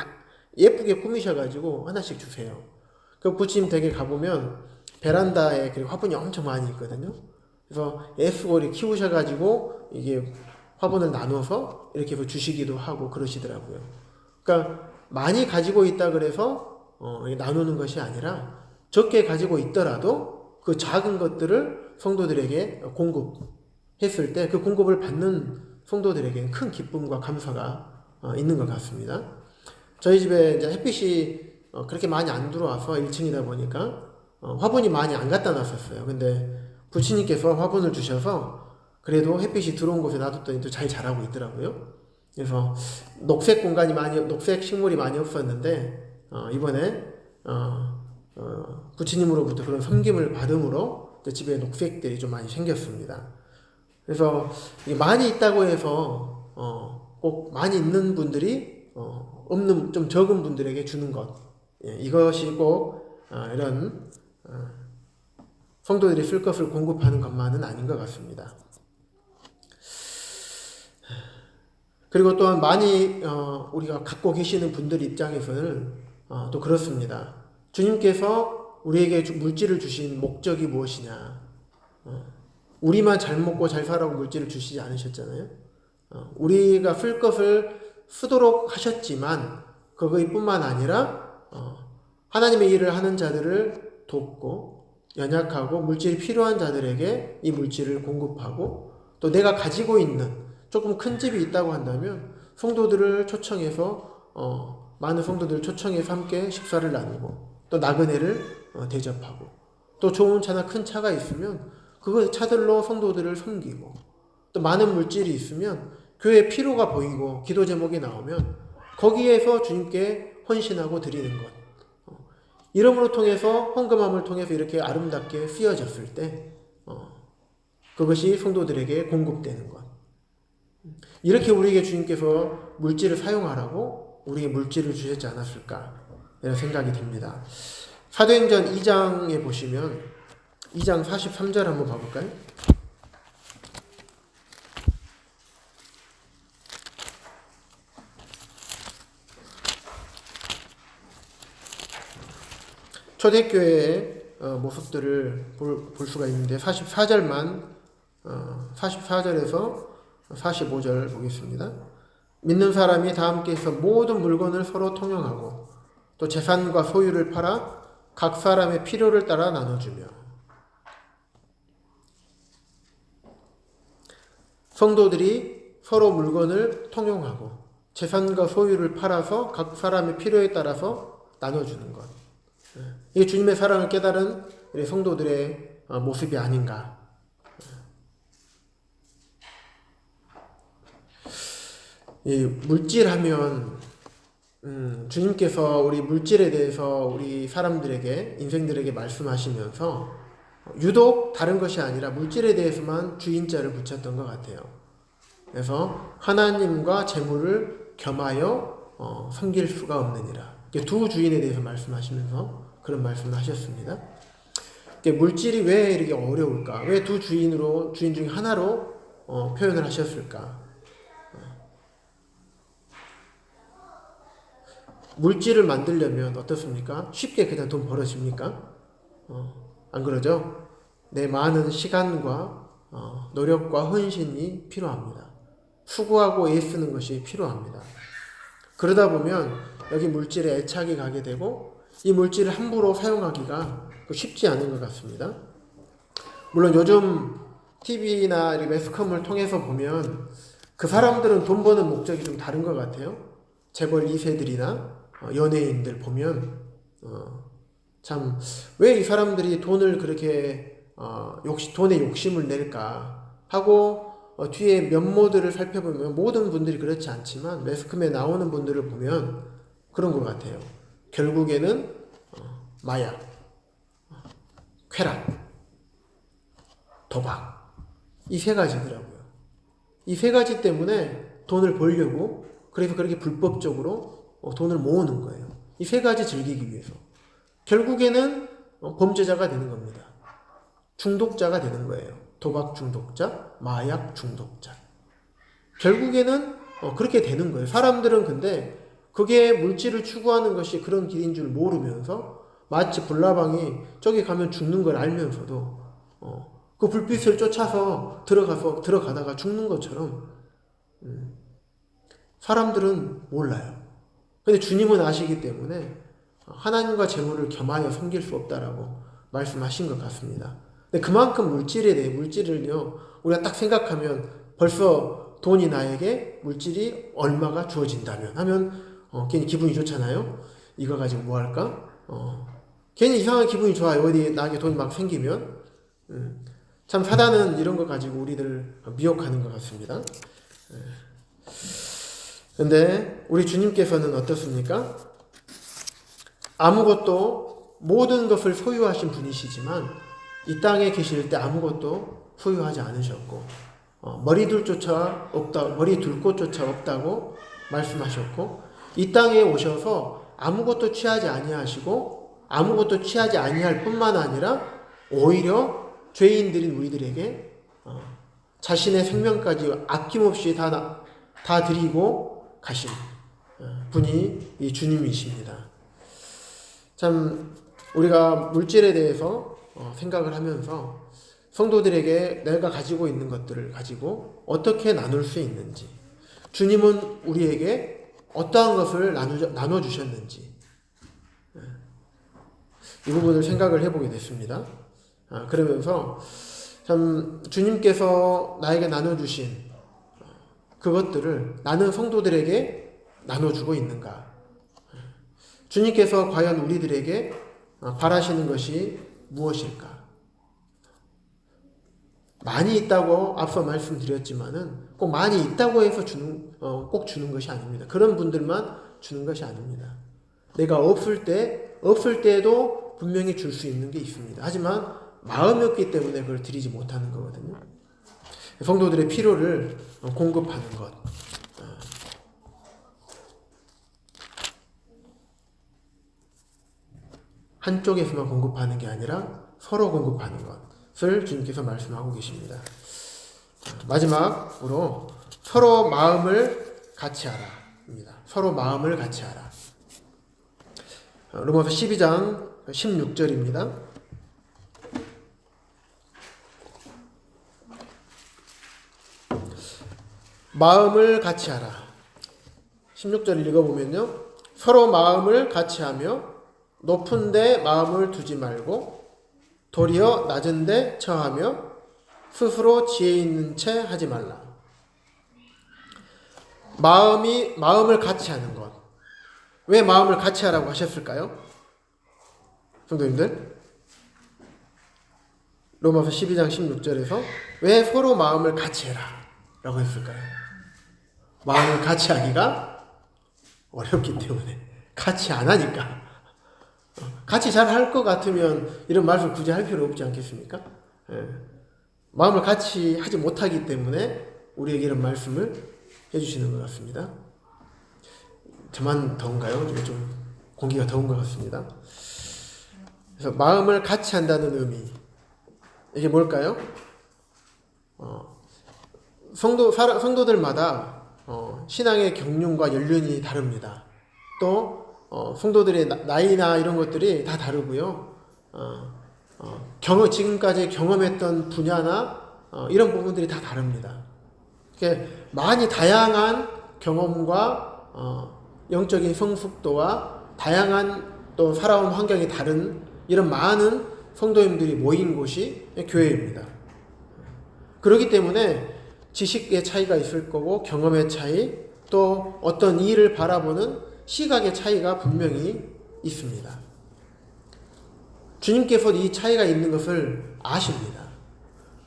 예쁘게 꾸미셔가지고 하나씩 주세요. 그 부치님 댁에 가보면 베란다에 화분이 엄청 많이 있거든요. 그래서 애수고리 키우셔가지고 이게 화분을 나눠서 이렇게 해서 주시기도 하고 그러시더라고요. 그러니까 많이 가지고 있다 그래서 나누는 것이 아니라 적게 가지고 있더라도 그 작은 것들을 성도들에게 공급했을 때 그 공급을 받는 성도들에게는 큰 기쁨과 감사가 있는 것 같습니다. 저희 집에 이제 햇빛이 그렇게 많이 안 들어와서 1층이다 보니까 화분이 많이 안 갖다 놨었어요. 근데 부치님께서 화분을 주셔서 그래도 햇빛이 들어온 곳에 놔뒀더니 또 잘 자라고 있더라고요. 그래서 녹색 식물이 많이 없었는데 이번에 부치님으로부터 그런 섬김을 받음으로 집에 녹색들이 좀 많이 생겼습니다. 그래서 많이 있다고 해서 꼭 많이 있는 분들이 없는 좀 적은 분들에게 주는 것, 이것이 꼭 이런 성도들이 쓸 것을 공급하는 것만은 아닌 것 같습니다. 그리고 또한 많이 우리가 갖고 계시는 분들 입장에서는 또 그렇습니다. 주님께서 우리에게 물질을 주신 목적이 무엇이냐? 우리만 잘 먹고 잘 살라고 물질을 주시지 않으셨잖아요. 우리가 쓸 것을 쓰도록 하셨지만 그것뿐만 아니라 하나님의 일을 하는 자들을 돕고 연약하고 물질이 필요한 자들에게 이 물질을 공급하고 또 내가 가지고 있는 조금 큰 집이 있다고 한다면 성도들을 초청해서 많은 성도들을 초청해서 함께 식사를 나누고 또 나그네를 대접하고 또 좋은 차나 큰 차가 있으면 그 차들로 성도들을 섬기고 또 많은 물질이 있으면 교회에 필요가 보이고 기도 제목이 나오면 거기에서 주님께 헌신하고 드리는 것, 이름으로 통해서 헌금함을 통해서 이렇게 아름답게 쓰여졌을 때 그것이 성도들에게 공급되는 것. 이렇게 우리에게 주님께서 물질을 사용하라고 우리에게 물질을 주셨지 않았을까 이런 생각이 듭니다. 사도행전 2장에 보시면 2장 43절 한번 봐볼까요? 초대교회의 모습들을 볼 수가 있는데 44절에서 45절 보겠습니다. 믿는 사람이 다 함께 해서 모든 물건을 서로 통용하고 또 재산과 소유를 팔아 각 사람의 필요를 따라 나눠주며 성도들이 서로 물건을 통용하고 재산과 소유를 팔아서 각 사람의 필요에 따라서 나눠주는 것. 이게 주님의 사랑을 깨달은 우리 성도들의 모습이 아닌가. 이 물질하면 주님께서 우리 물질에 대해서 우리 사람들에게 인생들에게 말씀하시면서 유독 다른 것이 아니라 물질에 대해서만 주인자를 붙였던 것 같아요. 그래서 하나님과 재물을 겸하여 섬길 수가 없느니라. 두 주인에 대해서 말씀하시면서 그런 말씀을 하셨습니다. 물질이 왜 이렇게 어려울까? 왜 두 주인 중에 하나로 표현을 하셨을까? 물질을 만들려면 어떻습니까? 쉽게 그냥 돈 벌어집니까? 안 그러죠? 내 많은 시간과 노력과 헌신이 필요합니다. 수고하고 애쓰는 것이 필요합니다. 그러다 보면 여기 물질에 애착이 가게 되고 이 물질을 함부로 사용하기가 쉽지 않은 것 같습니다. 물론 요즘 TV나 매스컴을 통해서 보면 그 사람들은 돈 버는 목적이 좀 다른 것 같아요. 재벌 2세들이나 연예인들 보면 참 왜 이 사람들이 돈을 그렇게 돈에 욕심을 낼까 하고 뒤에 면모들을 살펴보면 모든 분들이 그렇지 않지만 매스컴에 나오는 분들을 보면 그런 것 같아요. 결국에는 마약, 쾌락, 도박 이 세 가지더라고요. 이 세 가지 때문에 돈을 벌려고 그래서 그렇게 불법적으로 돈을 모으는 거예요. 이 세 가지 즐기기 위해서. 결국에는 범죄자가 되는 겁니다. 중독자가 되는 거예요. 도박 중독자, 마약 중독자. 결국에는 그렇게 되는 거예요. 사람들은 근데 그게 물질을 추구하는 것이 그런 길인 줄 모르면서 마치 불나방이 저기 가면 죽는 걸 알면서도 그 불빛을 쫓아서 들어가다가 죽는 것처럼 사람들은 몰라요. 근데 주님은 아시기 때문에 하나님과 재물을 겸하여 섬길 수 없다라고 말씀하신 것 같습니다. 근데 그만큼 물질을요, 우리가 딱 생각하면 벌써 돈이 나에게 물질이 얼마가 주어진다면 하면 괜히 기분이 좋잖아요. 이거 가지고 뭐 할까? 괜히 이상한 기분이 좋아요. 어디 나에게 돈이 막 생기면. 참 사단은 이런 거 가지고 우리들을 미혹하는 것 같습니다. 근데 우리 주님께서는 어떻습니까? 아무것도 모든 것을 소유하신 분이시지만 이 땅에 계실 때 아무것도 소유하지 않으셨고 머리 둘 곳조차 없다고 말씀하셨고 이 땅에 오셔서 아무것도 취하지 아니하시고 아무것도 취하지 아니할 뿐만 아니라 오히려 죄인들인 우리들에게 자신의 생명까지 아낌없이 다 드리고 가신 분이 이 주님이십니다. 참 우리가 물질에 대해서 생각을 하면서 성도들에게 내가 가지고 있는 것들을 가지고 어떻게 나눌 수 있는지, 주님은 우리에게 어떠한 것을 나눠주셨는지 이 부분을 생각을 해보게 됐습니다. 그러면서 참 주님께서 나에게 나눠주신 그것들을 나는 성도들에게 나눠주고 있는가? 주님께서 과연 우리들에게 바라시는 것이 무엇일까? 많이 있다고 앞서 말씀드렸지만은 꼭 많이 있다고 해서 꼭 주는 것이 아닙니다. 그런 분들만 주는 것이 아닙니다. 내가 없을 때에도 분명히 줄 수 있는 게 있습니다. 하지만 마음이 없기 때문에 그걸 드리지 못하는 거거든요. 성도들의 필요를 공급하는 것. 한쪽에서만 공급하는 게 아니라 서로 공급하는 것을 주님께서 말씀하고 계십니다. 마지막으로 서로 마음을 같이 하라입니다. 서로 마음을 같이 하라. 로마서 12장 16절입니다. 마음을 같이 하라. 16절 읽어보면요. 서로 마음을 같이 하며 높은데 마음을 두지 말고 도리어 낮은데 처하며 스스로 지혜 있는 채 하지 말라. 마음을 같이 하는 것. 왜 마음을 같이 하라고 하셨을까요? 성도님들, 로마서 12장 16절에서 왜 서로 마음을 같이 해라 라고 했을까요? 마음을 같이 하기가 어렵기 때문에, 같이 안 하니까. 같이 잘 할 것 같으면 이런 말씀 굳이 할 필요 없지 않겠습니까? 마음을 같이 하지 못하기 때문에 우리에게 이런 말씀을 해주시는 것 같습니다. 저만 더운가요? 이게 좀 공기가 더운 것 같습니다. 그래서 마음을 같이 한다는 의미, 이게 뭘까요? 성도들마다 신앙의 경륜과 연륜이 다릅니다. 또 성도들의 나이나 이런 것들이 다 다르고요. 지금까지 경험했던 분야나 이런 부분들이 다 다릅니다. 많이 다양한 경험과 영적인 성숙도와 다양한 또 살아온 환경이 다른 이런 많은 성도님들이 모인 곳이 교회입니다. 그렇기 때문에 지식의 차이가 있을 거고 경험의 차이, 또 어떤 일을 바라보는 시각의 차이가 분명히 있습니다. 주님께서 이 차이가 있는 것을 아십니다.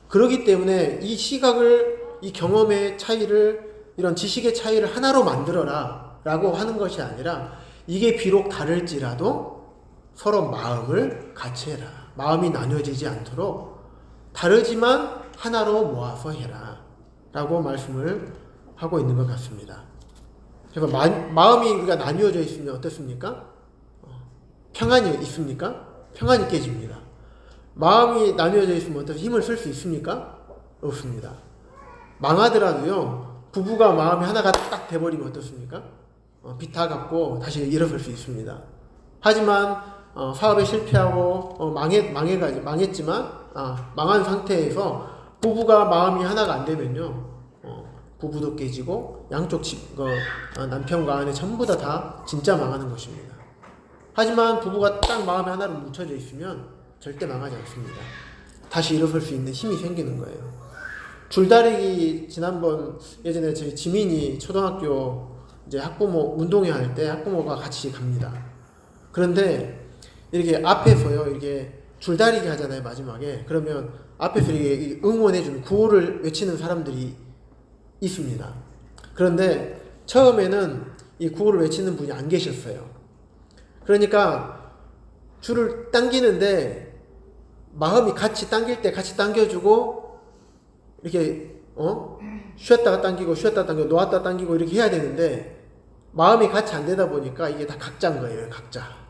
그렇기 때문에 이 시각을, 이 경험의 차이를, 이런 지식의 차이를 하나로 만들어라 라고 하는 것이 아니라, 이게 비록 다를지라도 서로 마음을 같이 해라. 마음이 나뉘어지지 않도록 다르지만 하나로 모아서 해라 라고 말씀을 하고 있는 것 같습니다. 그래서 마음이 우리가 나뉘어져 있으면 어떻습니까? 평안이 있습니까? 평안이 깨집니다. 마음이 나뉘어져 있으면 어떻게 힘을 쓸 수 있습니까? 없습니다. 망하더라도요, 부부가 마음이 하나가 딱 돼버리면 어떻습니까? 비타 갖고 다시 일어설 수 있습니다. 하지만 사업에 실패하고 망했지만 망한 상태에서 부부가 마음이 하나가 안 되면요, 부부도 깨지고 양쪽 남편과 아내 전부 다 진짜 망하는 것입니다. 하지만 부부가 딱 마음이 하나로 뭉쳐져 있으면 절대 망하지 않습니다. 다시 일어설 수 있는 힘이 생기는 거예요. 줄다리기, 지난번 예전에 저희 지민이 초등학교 이제 학부모 운동회 할 때 학부모가 같이 갑니다. 그런데 이렇게 앞에서요, 이렇게 줄다리기 하잖아요, 마지막에. 그러면 앞에서 이렇게 응원해주는 구호를 외치는 사람들이 있습니다. 그런데 처음에는 이 구호를 외치는 분이 안 계셨어요. 그러니까 줄을 당기는데 마음이 같이 당길 때 같이 당겨주고, 이렇게 쉬었다가 당기고 쉬었다가 당기고 놓았다가 당기고 이렇게 해야 되는데, 마음이 같이 안 되다 보니까 이게 다 각자인 거예요. 각자.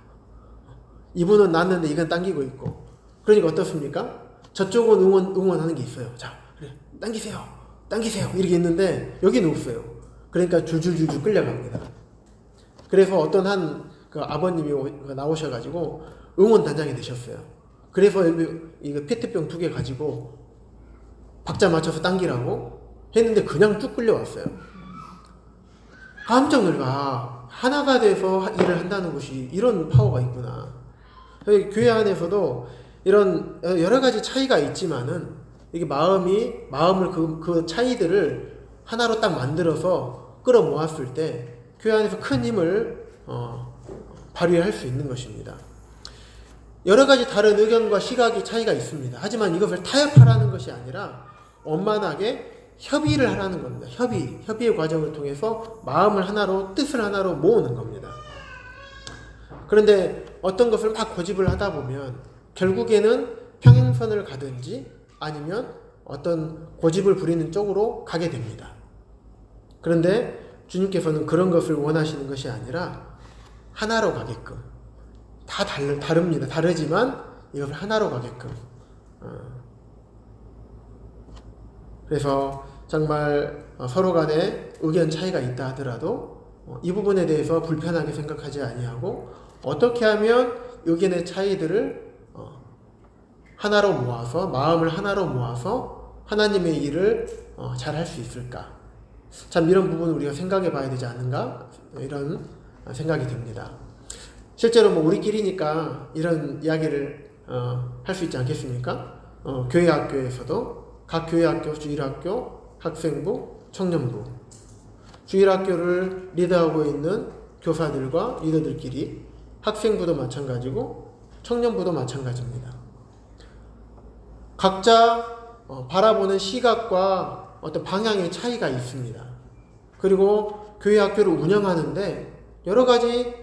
이분은 놨는데 이건 당기고 있고. 그러니까 어떻습니까? 저쪽은 응원하는 게 있어요. 자, 그래, 당기세요 이렇게 있는데 여기는 없어요. 그러니까 줄줄줄줄 끌려갑니다. 그래서 어떤 한 그 아버님이 나오셔가지고 응원단장이 되셨어요. 그래서 이거 페트병 2개 가지고 박자 맞춰서 당기라고 했는데 그냥 쭉 끌려왔어요. 깜짝 놀라. 하나가 돼서 일을 한다는 것이 이런 파워가 있구나. 교회 안에서도 이런 여러 가지 차이가 있지만은, 이게 마음을 그 차이들을 하나로 딱 만들어서 끌어모았을 때 교회 안에서 큰 힘을 발휘할 수 있는 것입니다. 여러 가지 다른 의견과 시각의 차이가 있습니다. 하지만 이것을 타협하라는 것이 아니라 원만하게 협의를 하라는 겁니다. 협의의 과정을 통해서 마음을 하나로, 뜻을 하나로 모으는 겁니다. 그런데 어떤 것을 막 고집을 하다 보면 결국에는 평행선을 가든지 아니면 어떤 고집을 부리는 쪽으로 가게 됩니다. 그런데 주님께서는 그런 것을 원하시는 것이 아니라 하나로 가게끔, 다 다릅니다. 다르지만 이것을 하나로 가게끔. 그래서 정말 서로 간에 의견 차이가 있다 하더라도 이 부분에 대해서 불편하게 생각하지 아니하고, 어떻게 하면 의견의 차이들을 하나로 모아서, 마음을 하나로 모아서 하나님의 일을 잘 할 수 있을까? 참 이런 부분을 우리가 생각해 봐야 되지 않는가? 이런 생각이 듭니다. 실제로 뭐 우리끼리니까 이런 이야기를 할 수 있지 않겠습니까? 교회 학교에서도 각 교회 학교, 주일학교, 학생부, 청년부, 주일학교를 리더하고 있는 교사들과 리더들끼리, 학생부도 마찬가지고 청년부도 마찬가지입니다. 각자 바라보는 시각과 어떤 방향의 차이가 있습니다. 그리고 교회 학교를 운영하는데 여러 가지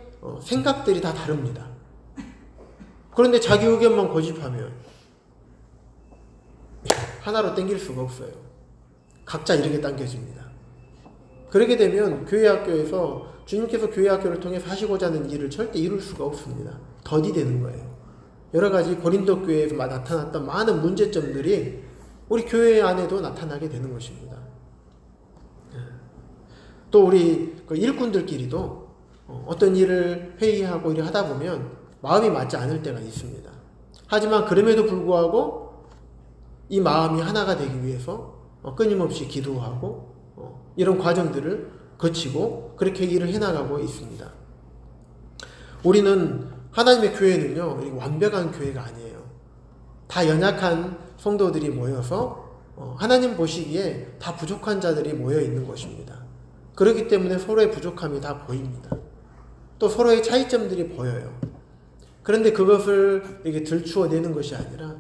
생각들이 다 다릅니다. 그런데 자기 의견만 고집하면 하나로 땡길 수가 없어요. 각자 이렇게 당겨집니다. 그렇게 되면 교회 학교에서 주님께서 교회 학교를 통해서 하시고자 하는 일을 절대 이룰 수가 없습니다. 더디 되는 거예요. 여러 가지 고린도 교회에서 나타났던 많은 문제점들이 우리 교회 안에도 나타나게 되는 것입니다. 또 우리 일꾼들끼리도 어떤 일을 회의하고 일을 하다 보면 마음이 맞지 않을 때가 있습니다. 하지만 그럼에도 불구하고 이 마음이 하나가 되기 위해서 끊임없이 기도하고 이런 과정들을 거치고 그렇게 일을 해나가고 있습니다. 우리는 하나님의 교회는요, 완벽한 교회가 아니에요. 다 연약한 성도들이 모여서 하나님 보시기에 다 부족한 자들이 모여 있는 것입니다. 그렇기 때문에 서로의 부족함이 다 보입니다. 또 서로의 차이점들이 보여요. 그런데 그것을 이렇게 들추어내는 것이 아니라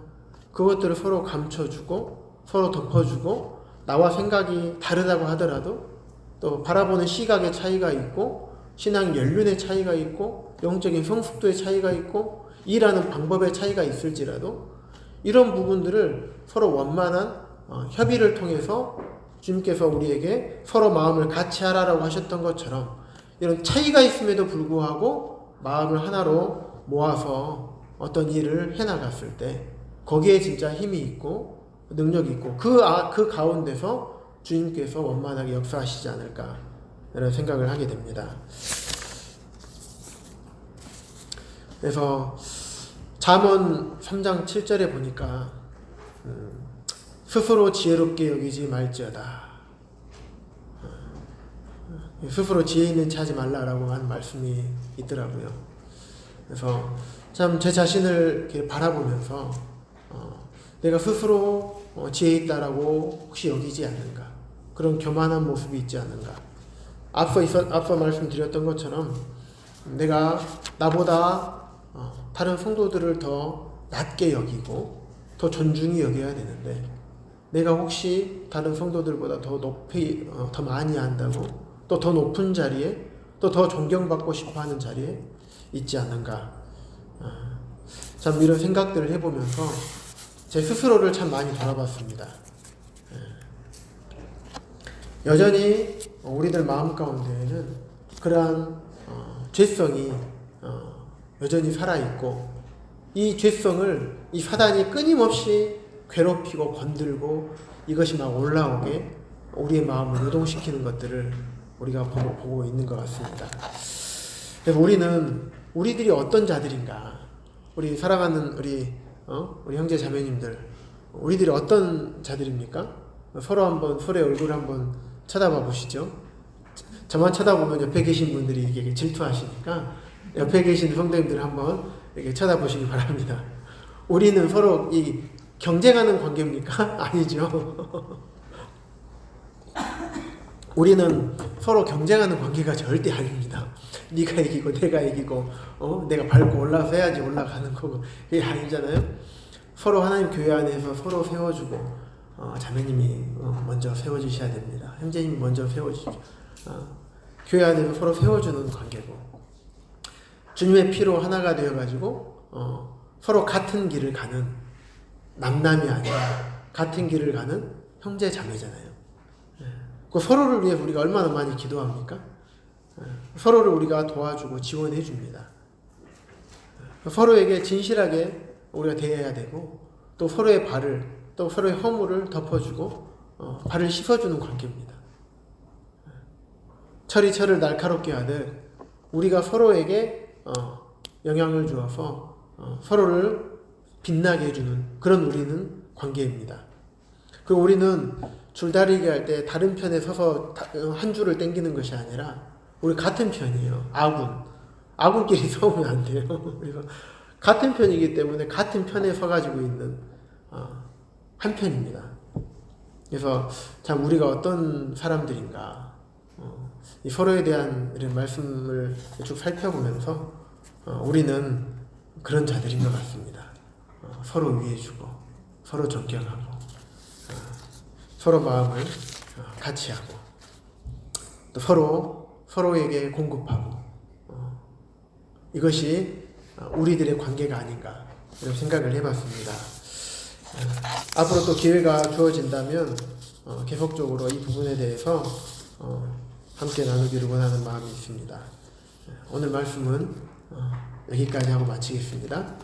그것들을 서로 감춰주고 서로 덮어주고 나와 생각이 다르다고 하더라도 또 바라보는 시각의 차이가 있고 신앙 연륜의 차이가 있고 영적인 성숙도의 차이가 있고 일하는 방법의 차이가 있을지라도 이런 부분들을 서로 원만한 협의를 통해서 주님께서 우리에게 서로 마음을 같이 하라라고 하셨던 것처럼 이런 차이가 있음에도 불구하고 마음을 하나로 모아서 어떤 일을 해나갔을 때 거기에 진짜 힘이 있고 능력이 있고 그 가운데서 주님께서 원만하게 역사하시지 않을까 이런 생각을 하게 됩니다. 그래서 잠언 3장 7절에 보니까 스스로 지혜롭게 여기지 말지어다. 스스로 지혜 있는 체 하지 말라라고 하는 말씀이 있더라고요. 그래서 참 제 자신을 이렇게 바라보면서 내가 스스로 지혜 있다라고 혹시 여기지 않는가, 그런 교만한 모습이 있지 않는가. 앞서 말씀드렸던 것처럼 내가 나보다 다른 성도들을 더 낮게 여기고 더 존중히 여겨야 되는데 내가 혹시 다른 성도들보다 더 높이 더 많이 한다고 또 더 높은 자리에 또 더 존경받고 싶어하는 자리에 있지 않는가. 참 이런 생각들을 해보면서 제 스스로를 참 많이 돌아봤습니다. 여전히 우리들 마음 가운데에는 그러한 죄성이 여전히 살아있고 이 죄성을 이 사단이 끊임없이 괴롭히고 건들고 이것이 막 올라오게 우리의 마음을 요동시키는 것들을 우리가 보고 있는 것 같습니다. 그래서 우리들이 어떤 자들인가, 우리 사랑하는 우리 형제 자매님들, 우리들이 어떤 자들입니까? 서로의 얼굴 한번 쳐다봐 보시죠. 저만 쳐다보면 옆에 계신 분들이 이게 질투하시니까 옆에 계신 성도님들 한번 이렇게 쳐다보시기 바랍니다. 우리는 서로 이 경쟁하는 관계입니까? 아니죠. 우리는 서로 경쟁하는 관계가 절대 아닙니다. 네가 이기고 내가 이기고 내가 밟고 올라서 해야지 올라가는 거고 그게 아니잖아요. 서로 하나님 교회 안에서 서로 세워주고 자매님이 먼저 세워주셔야 됩니다. 형제님이 먼저 세워주죠. 교회 안에서 서로 세워주는 관계고 주님의 피로 하나가 되어가지고 서로 같은 길을 가는 남남이 아니라 같은 길을 가는 형제 자매잖아요. 그 서로를 위해 우리가 얼마나 많이 기도합니까? 서로를 우리가 도와주고 지원해 줍니다. 서로에게 진실하게 우리가 대해야 되고 또 서로의 발을 또 서로의 허물을 덮어주고 발을 씻어주는 관계입니다. 철이 철을 날카롭게 하듯 우리가 서로에게 영향을 주어서 서로를 빛나게 해주는 그런 우리는 관계입니다. 그리고 우리는 줄다리기 할 때 다른 편에 서서 한 줄을 당기는 것이 아니라 우리 같은 편이에요. 아군끼리 싸우면 안 돼요. 그래서 같은 편이기 때문에 같은 편에 서가지고 있는 한 편입니다. 그래서 참 우리가 어떤 사람들인가 이 서로에 대한 이런 말씀을 쭉 살펴보면서 우리는 그런 자들인 것 같습니다. 서로 위해주고 서로 존경하고 서로 마음을 같이 하고 또 서로에게 공급하고 이것이 우리들의 관계가 아닌가 이런 생각을 해봤습니다. 앞으로 또 기회가 주어진다면 계속적으로 이 부분에 대해서 함께 나누기를 원하는 마음이 있습니다. 오늘 말씀은 여기까지 하고 마치겠습니다.